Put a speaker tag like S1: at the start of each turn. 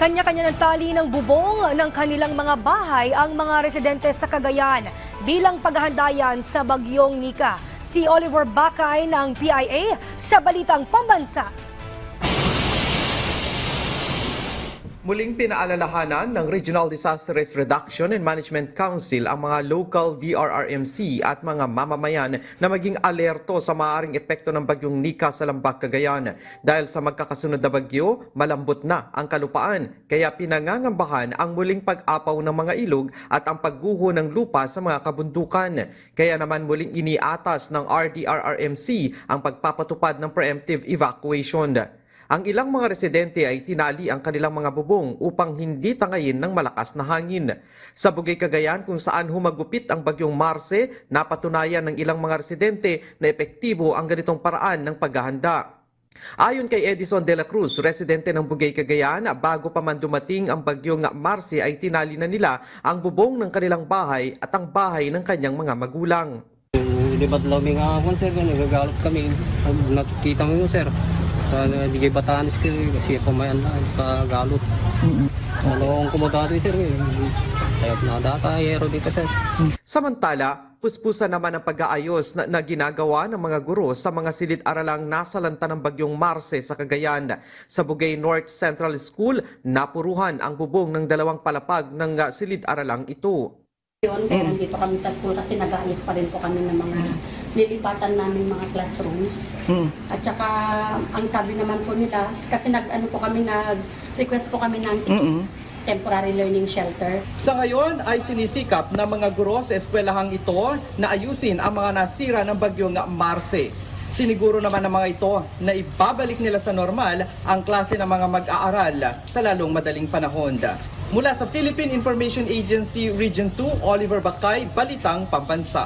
S1: Kanya-kanya ng tali ng bubong ng kanilang mga bahay ang mga residente sa Cagayan bilang paghahandayan sa bagyong Nika. Si Oliver Bakay ng PIA sa Balitang Pambansa.
S2: Muling pinaalalahanan ng Regional Disaster Risk Reduction and Management Council ang mga local DRRMC at mga mamamayan na maging alerto sa maaaring epekto ng bagyong Nika sa Lambak, Cagayan. Dahil sa magkakasunod na bagyo, malambot na ang kalupaan. Kaya pinangangambahan ang muling pag-apaw ng mga ilog at ang pagguho ng lupa sa mga kabundukan. Kaya naman muling iniatas ng RDRRMC ang pagpapatupad ng preemptive evacuation. Ang ilang mga residente ay tinali ang kanilang mga bubong upang hindi tangayin ng malakas na hangin. Sa Bugay, Cagayan kung saan humagupit ang bagyong Marce, napatunayan ng ilang mga residente na epektibo ang ganitong paraan ng paghahanda. Ayon kay Edison de la Cruz, residente ng Bugay, Cagayan, bago pa man dumating ang bagyong Marce ay tinali na nila ang bubong ng kanilang bahay at ang bahay ng kanyang mga magulang.
S3: Di ba't laming ako, sir, nagagalot kami. Nakikita mo, sir. Bigay Batanes kasi pamayan na kagalot. Ano ang kumodado, sir? Kaya pinadata, hero dito, sir.
S2: Samantala, puspusan naman ang pag-aayos na ginagawa ng mga guro sa mga silid-aralang nasalanta ng bagyong Marce sa Cagayan. Sa Bugay North Central School, napuruhan ang bubong ng dalawang palapag ng silid-aralang ito.
S4: Kaya nandito kami sa school kasi nag-aayos pa rin po kami ng mga nilipatan namin mga classrooms. At saka ang sabi naman po nila, kasi nag-request po kami ng temporary learning shelter.
S5: Sa ngayon ay sinisikap ng mga guro sa eskwelahang ito na ayusin ang mga nasira ng bagyong Marce. Siniguro naman ng mga ito na ibabalik nila sa normal ang klase ng mga mag-aaral sa lalong madaling panahon. Mula sa Philippine Information Agency Region 2, Oliver Bakay, Balitang Pambansa.